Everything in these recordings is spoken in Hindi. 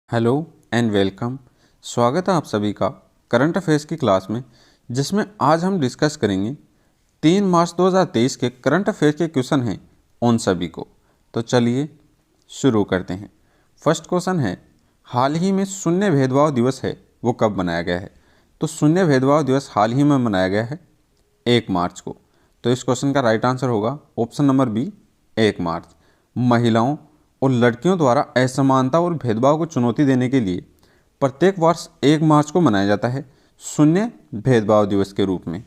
Hello and welcome. स्वागत है आप सभी का करंट अफेयर्स की क्लास में, जिसमें आज हम डिस्कस करेंगे 3 मार्च 2023 के करंट अफेयर्स के क्वेश्चन हैं उन सभी को। तो चलिए शुरू करते हैं। फर्स्ट क्वेश्चन है, हाल ही में शून्य भेदभाव दिवस है वो कब मनाया गया है? तो शून्य भेदभाव दिवस हाल ही में मनाया गया है 1 मार्च को। तो इस क्वेश्चन का राइट आंसर होगा ऑप्शन नंबर बी, 1 मार्च। महिलाओं और लड़कियों द्वारा असमानता और भेदभाव को चुनौती देने के लिए प्रत्येक वर्ष 1 मार्च को मनाया जाता है शून्य भेदभाव दिवस के रूप में।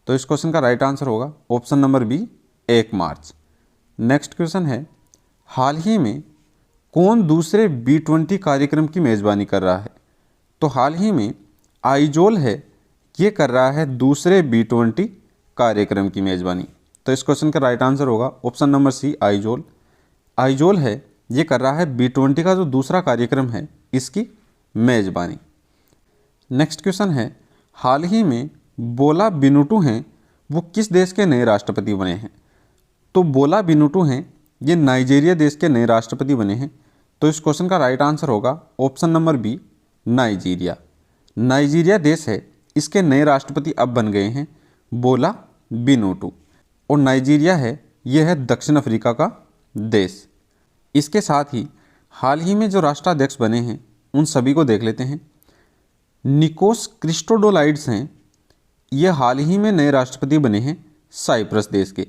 तो इस क्वेश्चन का राइट आंसर होगा ऑप्शन नंबर बी, 1 मार्च। नेक्स्ट क्वेश्चन है, हाल ही में कौन दूसरे B20 कार्यक्रम की मेज़बानी कर रहा है? तो हाल ही में आइजोल है, ये कर रहा है दूसरे B20 कार्यक्रम की मेज़बानी। तो इस क्वेश्चन का राइट आंसर होगा option number C, Aizawl. Aizawl है, ये कर रहा है B20 का जो दूसरा कार्यक्रम है इसकी मेज़बानी। नेक्स्ट क्वेश्चन है, हाल ही में बोला विनुटू हैं वो किस देश के नए राष्ट्रपति बने हैं? तो बोला विनुटू हैं ये नाइजीरिया देश के नए राष्ट्रपति बने हैं। तो इस क्वेश्चन का राइट आंसर होगा option number B, Nigeria. Nigeria देश है, इसके नए राष्ट्रपति अब बन गए हैं बोला विनुटू। और नाइजीरिया है, यह है दक्षिण अफ्रीका का देश। इसके साथ ही हाल ही में जो राष्ट्राध्यक्ष बने हैं उन सभी को देख लेते हैं। निकोस क्रिस्टोडोलाइड्स हैं, ये हाल ही में नए राष्ट्रपति बने हैं साइप्रस देश के।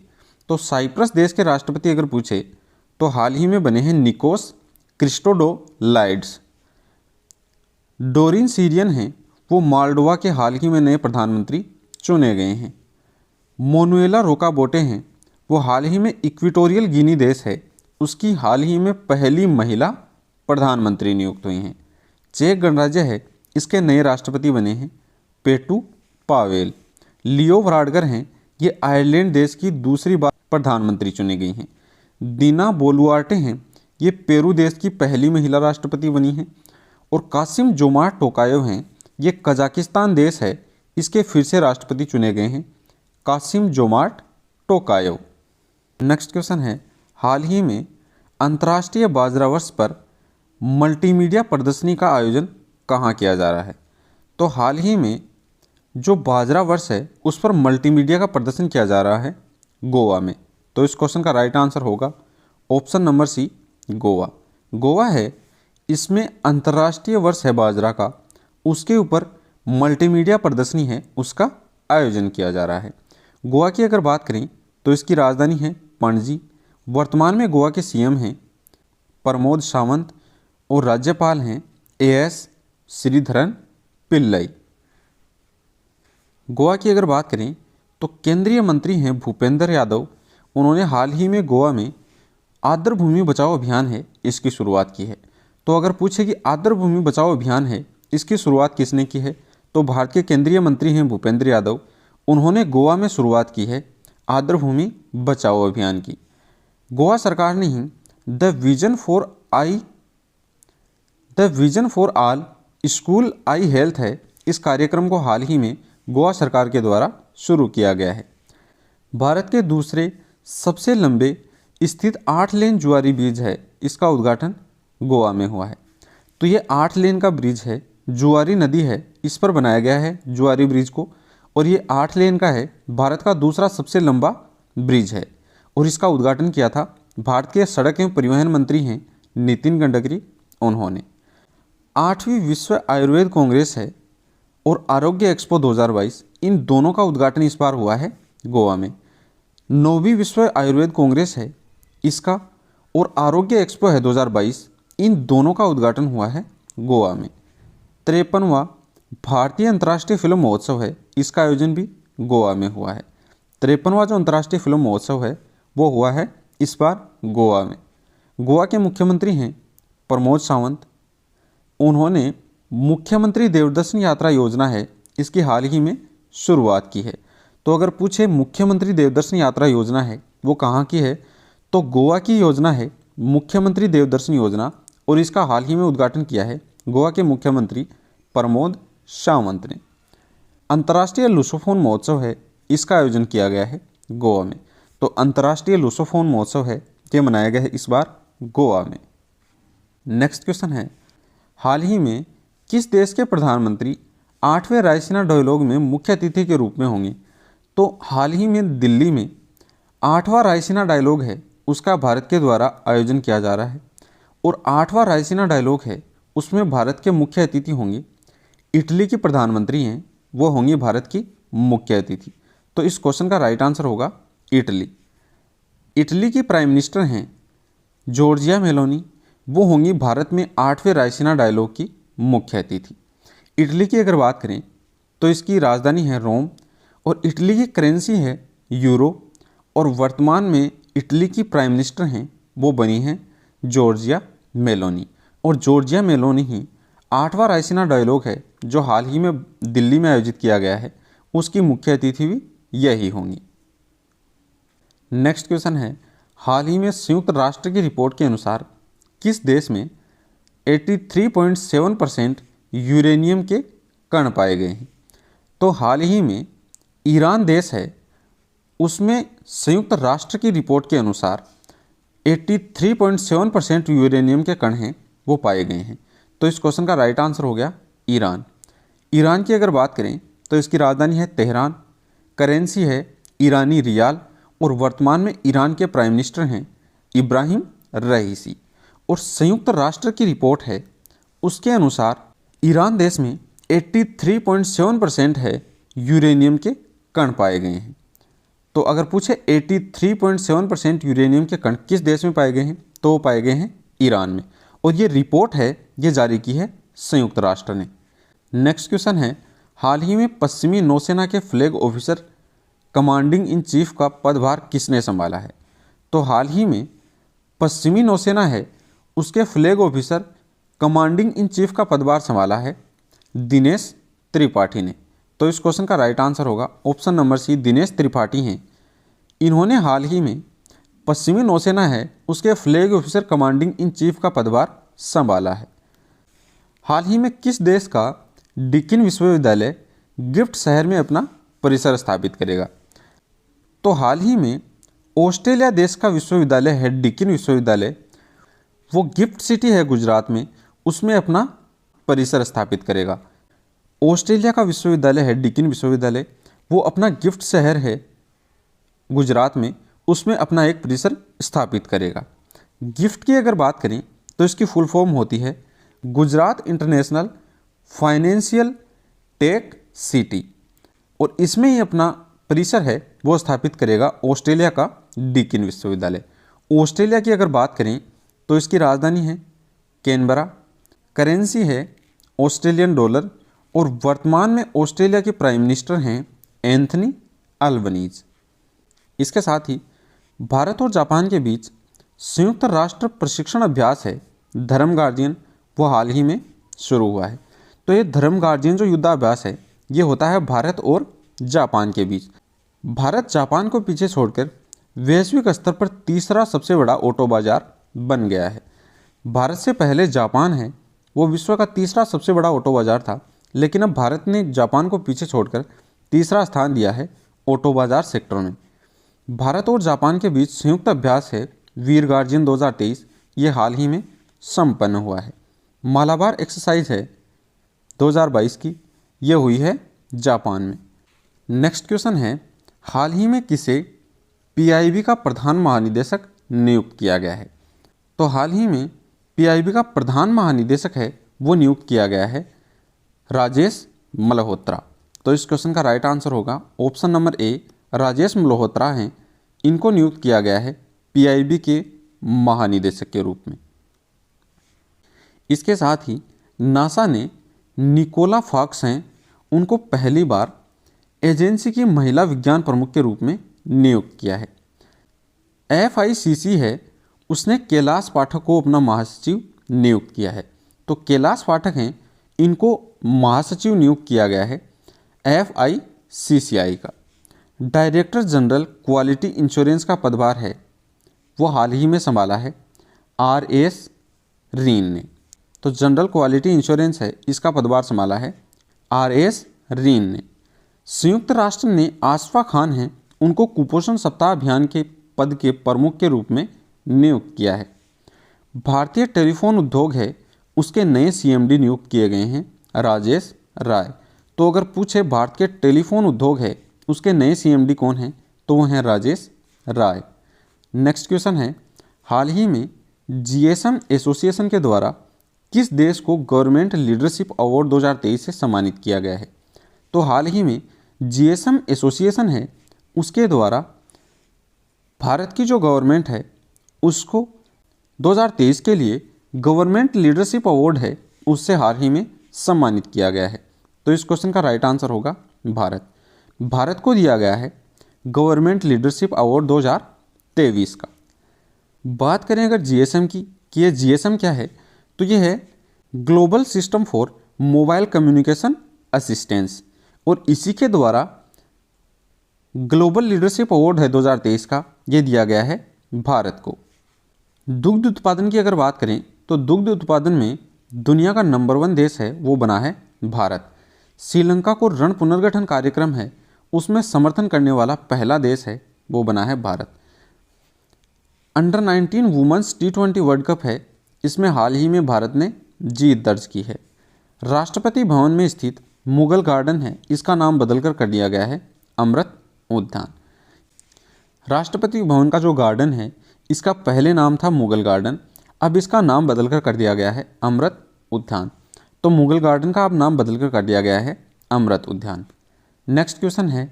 तो साइप्रस देश के राष्ट्रपति अगर पूछे तो हाल ही में बने हैं निकोस क्रिस्टोडोलाइड्स। डोरिन सीरियन हैं, वो माल्डोवा के हाल ही में नए प्रधानमंत्री चुने गए हैं। मोनुएला रोकाबोटे हैं, वो हाल ही में इक्वेटोरियल गिनी देश है, उसकी हाल ही में पहली महिला प्रधानमंत्री नियुक्त हुई हैं। चेक गणराज्य है, इसके नए राष्ट्रपति बने हैं पेटू पावेल। लियो वराडकर हैं, ये आयरलैंड देश की दूसरी बार प्रधानमंत्री चुनी गई हैं। दीना बोलुआर्टे हैं, ये पेरू देश की पहली महिला राष्ट्रपति बनी हैं। और कासिम जोमार्ट टोकायव हैं, ये कजाकिस्तान देश है, इसके फिर से राष्ट्रपति चुने गए हैं कासिम जोमार्ट टोकायव। नेक्स्ट क्वेश्चन है, हाल ही में अंतर्राष्ट्रीय बाजरा वर्ष पर मल्टीमीडिया प्रदर्शनी का आयोजन कहाँ किया जा रहा है? तो हाल ही में जो बाजरा वर्ष है उस पर मल्टीमीडिया का प्रदर्शन किया जा रहा है गोवा में। तो इस क्वेश्चन का राइट आंसर होगा option number C, Goa. Goa है, इसमें अंतर्राष्ट्रीय वर्ष है बाजरा का, उसके ऊपर मल्टीमीडिया प्रदर्शनी है उसका आयोजन किया जा रहा है। गोवा की अगर बात करें तो इसकी राजधानी है पणजी। वर्तमान में गोवा के सीएम हैं प्रमोद सावंत और राज्यपाल हैं एएस श्रीधरन पिल्लई। गोवा की अगर बात करें तो केंद्रीय मंत्री हैं भूपेंद्र यादव। उन्होंने हाल ही में गोवा में आर्द्रभूमि बचाओ अभियान है इसकी शुरुआत की है। तो अगर पूछे कि आर्द्रभूमि बचाओ अभियान है इसकी शुरुआत किसने की है, तो भारत के केंद्रीय मंत्री हैं भूपेंद्र यादव। उन्होंने गोवा में शुरुआत की है आर्द्रभूमि बचाओ अभियान की। गोवा सरकार ने ही the vision for all school eye health है, इस कार्यक्रम को हाल ही में गोवा सरकार के द्वारा शुरू किया गया है। भारत के दूसरे सबसे लंबे स्थित 8 लेन जुआरी ब्रिज है, इसका उद्घाटन गोवा में हुआ है। तो ये 8 लेन का ब्रिज है, जुआरी नदी है, इस पर बनाया गया है जुआरी ब्रिज को। और ये 8 लेन का है, भारत का दूसरा सबसे लंबा ब्रिज है। और इसका उद्घाटन किया था भारत के सड़क एवं परिवहन मंत्री हैं नितिन गडकरी। उन्होंने 8वीं विश्व आयुर्वेद कांग्रेस है और आरोग्य एक्सपो 2022, इन दोनों का उद्घाटन इस बार हुआ है गोवा में। 9वीं विश्व आयुर्वेद कांग्रेस है इसका, और आरोग्य एक्सपो है 2022, इन दोनों का उद्घाटन हुआ है गोवा में। 53वां भारतीय अंतर्राष्ट्रीय फिल्म महोत्सव है, इसका आयोजन भी गोवा में हुआ है। 53वां जो अंतर्राष्ट्रीय फिल्म महोत्सव है वो हुआ है इस बार गोवा में। गोवा के मुख्यमंत्री हैं प्रमोद सावंत। उन्होंने मुख्यमंत्री देवदर्शन यात्रा योजना है, इसकी हाल ही में शुरुआत की है। तो अगर पूछे मुख्यमंत्री देवदर्शन यात्रा योजना है वो कहाँ की है, तो गोवा की योजना है मुख्यमंत्री देवदर्शन योजना, और इसका हाल ही में उद्घाटन किया है गोवा के मुख्यमंत्री प्रमोद सावंत ने। अंतर्राष्ट्रीय लुसोफोन महोत्सव है, इसका आयोजन किया गया है गोवा में। तो अंतर्राष्ट्रीय लुसोफोन महोत्सव है, ये मनाया गया है इस बार गोवा में। नेक्स्ट क्वेश्चन है, हाल ही में किस देश के प्रधानमंत्री 8वें रायसीना डायलॉग में मुख्य अतिथि के रूप में होंगे? तो हाल ही में दिल्ली में 8वां रायसीना डायलॉग है, उसका भारत के द्वारा आयोजन किया जा रहा है और 8वां रायसीना डायलॉग है उसमें भारत के मुख्य अतिथि होंगे इटली की प्रधानमंत्री हैं, वो होंगी भारत की मुख्य अतिथि। तो इस क्वेश्चन का राइट आंसर होगा इटली। इटली की प्राइम मिनिस्टर हैं जॉर्जिया मेलोनी, वो होंगी भारत में 8वें रायसीना डायलॉग की मुख्य अतिथि। इटली की अगर बात करें तो इसकी राजधानी है रोम और इटली की करेंसी है यूरो और वर्तमान में इटली की प्राइम मिनिस्टर हैं वो बनी हैं जॉर्जिया मेलोनी और जॉर्जिया मेलोनी ही 8वां रायसीना डायलॉग है जो हाल ही में दिल्ली में आयोजित किया गया है, उसकी मुख्य अतिथि भी यही होंगी। नेक्स्ट क्वेश्चन है, हाल ही में संयुक्त राष्ट्र की रिपोर्ट के अनुसार किस देश में 83.7% यूरेनियम के कण पाए गए हैं? तो हाल ही में ईरान देश है उसमें संयुक्त राष्ट्र की रिपोर्ट के अनुसार 83.7% यूरेनियम के कण हैं वो पाए गए हैं। तो इस क्वेश्चन का राइट आंसर हो गया ईरान। ईरान की अगर बात करें तो इसकी राजधानी है तेहरान, करेंसी है ईरानी रियाल और वर्तमान में ईरान के प्राइम मिनिस्टर हैं इब्राहिम रईसी और संयुक्त राष्ट्र की रिपोर्ट है उसके अनुसार ईरान देश में 83.7% है यूरेनियम के कण पाए गए हैं। तो अगर पूछे 83.7% यूरेनियम के कण किस देश में पाए गए हैं तो वो पाए गए हैं ईरान में और ये रिपोर्ट है ये जारी की है संयुक्त राष्ट्र ने। नेक्स्ट क्वेश्चन है, हाल ही में पश्चिमी नौसेना के flag officer commanding in chief का पदभार किसने संभाला है? तो हाल ही में पश्चिमी नौसेना है उसके flag officer commanding in chief का पदभार संभाला है दिनेश त्रिपाठी ने। तो इस क्वेश्चन का राइट आंसर होगा option number C, Dinesh Tripathi हैं। इन्होंने हाल ही में पश्चिमी नौसेना है उसके flag officer commanding in chief का पदभार संभाला है। हाल ही में किस देश का डिकिन विश्वविद्यालय गिफ्ट शहर में अपना परिसर स्थापित करेगा? तो हाल ही में ऑस्ट्रेलिया देश का विश्वविद्यालय है डिकिन विश्वविद्यालय, वो गिफ्ट सिटी है गुजरात में, उसमें अपना परिसर स्थापित करेगा। ऑस्ट्रेलिया का विश्वविद्यालय है डिकिन विश्वविद्यालय, वो अपना गिफ्ट शहर है गुजरात में, उसमें अपना एक परिसर स्थापित करेगा। गिफ्ट की अगर बात करें तो इसकी फुल फॉर्म होती है Gujarat international financial tech city और इसमें ही अपना परिसर है वो स्थापित करेगा ऑस्ट्रेलिया का डिकिन विश्वविद्यालय। ऑस्ट्रेलिया की अगर बात करें तो इसकी राजधानी है कैनबरा, करेंसी है ऑस्ट्रेलियन डॉलर और वर्तमान में ऑस्ट्रेलिया के प्राइम मिनिस्टर हैं एंथनी अल्बनीज। इसके साथ ही भारत और जापान के बीच संयुक्त राष्ट्र प्रशिक्षण अभ्यास है धर्म गार्जियन, वो हाल ही में शुरू हुआ है। तो ये धर्म गार्जियन जो युद्धाभ्यास है ये होता है भारत और जापान के बीच। भारत जापान को पीछे छोड़कर वैश्विक स्तर पर तीसरा सबसे बड़ा ऑटो बाजार बन गया है। भारत से पहले जापान है वो विश्व का तीसरा सबसे बड़ा ऑटो बाजार था, लेकिन अब भारत ने जापान को पीछे छोड़कर तीसरा स्थान दिया है ऑटो बाजार सेक्टर में। भारत और जापान के बीच संयुक्त अभ्यास है वीर गार्जियन 2023, ये हाल ही में संपन्न हुआ है। मालाबार एक्सरसाइज है 2022 की, ये हुई है जापान में। नेक्स्ट क्वेश्चन है, हाल ही में किसे पीआईबी का प्रधान महानिदेशक नियुक्त किया गया है? तो हाल ही में पीआईबी का प्रधान महानिदेशक है वो नियुक्त किया गया है राजेश मल्होत्रा। तो इस क्वेश्चन का राइट आंसर होगा option number A, Rajesh Malhotra हैं, इनको नियुक्त किया गया है पीआईबी के महानिदेशक के रूप में। इसके साथ ही नासा ने निकोला फॉक्स हैं उनको पहली बार एजेंसी की महिला विज्ञान प्रमुख के रूप में नियुक्त किया है। एफआईसीसी है उसने कैलाश पाठक को अपना महासचिव नियुक्त किया है। तो कैलाश पाठक हैं, इनको महासचिव नियुक्त किया गया है एफआईसीसीआई का। डायरेक्टर जनरल क्वालिटी इंश्योरेंस का पदभार है वो हाल ही में संभाला है आरएस रीन ने। तो जनरल क्वालिटी इंश्योरेंस है इसका पदभार संभाला है आरएस रीन ने। संयुक्त राष्ट्र ने आसफा खान हैं उनको कुपोषण सप्ताह अभियान के पद के प्रमुख के रूप में नियुक्त किया है। भारतीय टेलीफोन उद्योग है उसके नए सीएमडी नियुक्त किए गए हैं राजेश राय। तो अगर पूछे भारत के टेलीफोन उद्योग है उसके नए सीएमडी कौन हैं, तो वो हैं राजेश राय। नेक्स्ट क्वेश्चन है, हाल ही में जीएसएम एसोसिएशन के द्वारा किस देश को गवर्नमेंट लीडरशिप अवार्ड 2023 से सम्मानित किया गया है। तो हाल ही में जीएसएम एसोसिएशन है उसके द्वारा भारत की जो गवर्नमेंट है उसको 2023 के लिए गवर्नमेंट लीडरशिप अवार्ड है उससे हाल ही में सम्मानित किया गया है। तो इस क्वेश्चन का राइट आंसर होगा भारत। भारत को दिया गया है गवर्नमेंट लीडरशिप अवार्ड 2023 का। बात करें अगर जीएसएम की कि ये जीएसएम क्या है, तो ये है global system for mobile communication assistance, और इसी के द्वारा ग्लोबल लीडरशिप अवार्ड है 2023 का, ये दिया गया है भारत को। दुग्ध उत्पादन की अगर बात करें तो दुग्ध उत्पादन में दुनिया का नंबर 1 देश है वो बना है भारत। श्रीलंका को रण पुनर्गठन कार्यक्रम है उसमें समर्थन करने वाला पहला देश है वो बना है Bharat. Under 19 women's T20 world cup है, इसमें हाल ही में भारत ने जीत दर्ज की है। राष्ट्रपति भवन में स्थित मुगल गार्डन है इसका नाम बदलकर कर दिया गया है अमृत उद्यान। राष्ट्रपति भवन का जो गार्डन है इसका पहले नाम था मुगल गार्डन, अब इसका नाम बदलकर कर दिया गया है अमृत उद्यान। तो मुगल गार्डन का अब नाम बदलकर कर दिया गया है अमृत उद्यान। नेक्स्ट क्वेश्चन है,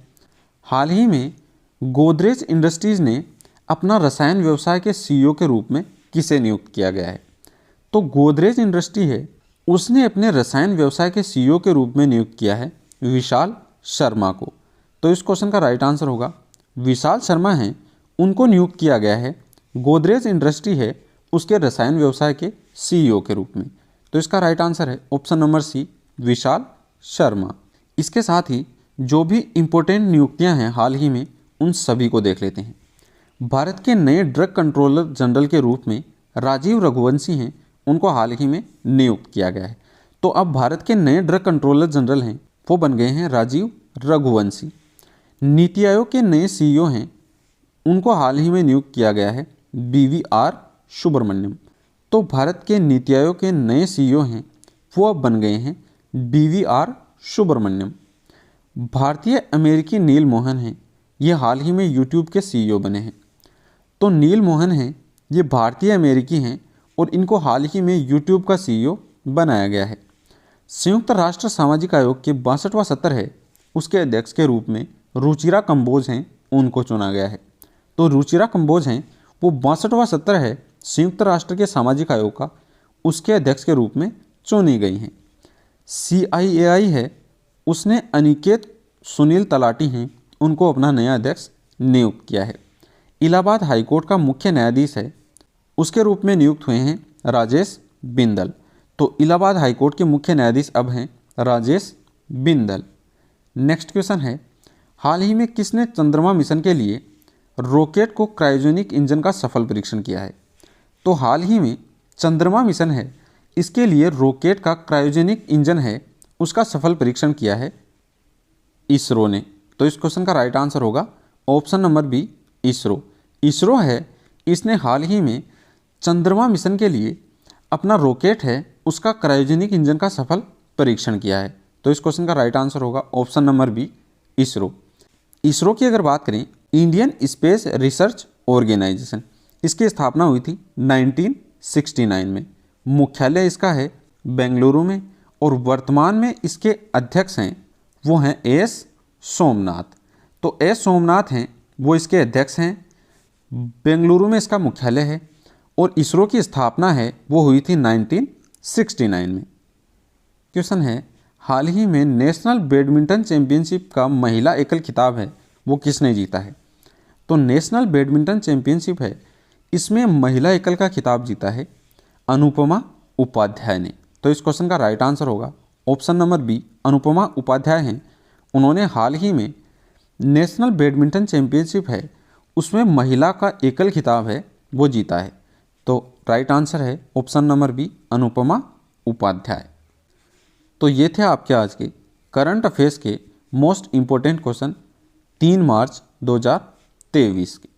हाल ही में गोदरेज इंडस्ट्रीज ने अपना रसायन व्यवसाय के सीईओ के रूप में किसे नियुक्त किया गया है। तो गोदरेज इंडस्ट्री है उसने अपने रसायन व्यवसाय के सीईओ के रूप में नियुक्त किया है विशाल शर्मा को। तो इस क्वेश्चन का राइट आंसर होगा विशाल शर्मा हैं, उनको नियुक्त किया गया है गोदरेज इंडस्ट्री है उसके रसायन व्यवसाय के सीईओ के रूप में। तो इसका राइट आंसर है ऑप्शन नंबर सी विशाल शर्मा। इसके साथ ही जो भी इम्पोर्टेंट नियुक्तियां हैं हाल ही में उन सभी को देख लेते हैं। भारत के नए ड्रग कंट्रोलर जनरल के रूप में राजीव रघुवंशी हैं, उनको हाल ही में नियुक्त किया गया है। तो अब भारत के नए ड्रग कंट्रोलर जनरल हैं वो बन गए हैं राजीव रघुवंशी। नीति आयोग के नए सीईओ हैं उनको हाल ही में नियुक्त किया गया है BVR सुब्रमण्यम। तो भारत के नीति आयोग के नए सीईओ हैं वो अब बन गए हैं BVR सुब्रमण्यम। भारतीय अमेरिकी नील मोहन हैं, ये हाल ही में यूट्यूब के सीईओ बने हैं। तो नील मोहन हैं ये भारतीय अमेरिकी हैं और इनको हाल ही में यूट्यूब का सीईओ बनाया गया है। संयुक्त राष्ट्र सामाजिक आयोग के 62वां सत्र है उसके अध्यक्ष के रूप में रुचिरा कंबोज हैं, उनको चुना गया है। तो रुचिरा कंबोज हैं वो 62वां सत्र है संयुक्त राष्ट्र के सामाजिक आयोग का, उसके अध्यक्ष के रूप में चुनी गई हैं। CIAI है उसने अनिकेत सुनील तलाटी हैं, उनको अपना नया अध्यक्ष नियुक्त किया है। इलाहाबाद हाईकोर्ट का मुख्य न्यायाधीश है उसके रूप में नियुक्त हुए हैं राजेश बिंदल। तो इलाहाबाद हाईकोर्ट के मुख्य न्यायाधीश अब हैं राजेश बिंदल। नेक्स्ट क्वेश्चन है, हाल ही में किसने चंद्रमा मिशन के लिए रॉकेट को क्रायोजेनिक इंजन का सफल परीक्षण किया है। तो हाल ही में चंद्रमा मिशन है इसके लिए रॉकेट का क्रायोजेनिक इंजन है उसका सफल परीक्षण किया है इसरो ने। तो इस क्वेश्चन का राइट आंसर होगा option number B ISRO. ISRO है इसने हाल ही में चंद्रमा मिशन के लिए अपना रॉकेट है उसका क्रायोजेनिक इंजन का सफल परीक्षण किया है। तो इस क्वेश्चन का राइट आंसर होगा option number B ISRO. ISRO की अगर बात करें, इंडियन स्पेस रिसर्च ऑर्गेनाइजेशन, इसकी स्थापना हुई थी 1969 में। मुख्यालय इसका है बेंगलुरु में और वर्तमान में इसके अध्यक्ष हैं वो हैं एस सोमनाथ। तो एस सोमनाथ हैं वो इसके अध्यक्ष हैं, बेंगलुरु में इसका मुख्यालय है और इसरो की स्थापना है वो हुई थी 1969 में। क्वेश्चन है, हाल ही में नेशनल बैडमिंटन चैंपियनशिप का महिला एकल खिताब है वो किसने जीता है। तो नेशनल बैडमिंटन चैंपियनशिप है इसमें महिला एकल का खिताब जीता है अनुपमा उपाध्याय ने। तो इस क्वेश्चन का राइट आंसर होगा option number B Anupama Upadhyay हैं। उन्होंने हाल ही में नेशनल बैडमिंटन चैंपियनशिप है उसमें महिला का एकल खिताब है वो जीता है। तो राइट आंसर है option number B Anupama Upadhyay. तो ये थे आपके आज के करंट अफेयर्स के मोस्ट इम्पोर्टेंट क्वेश्चन 3 मार्च 2023 के।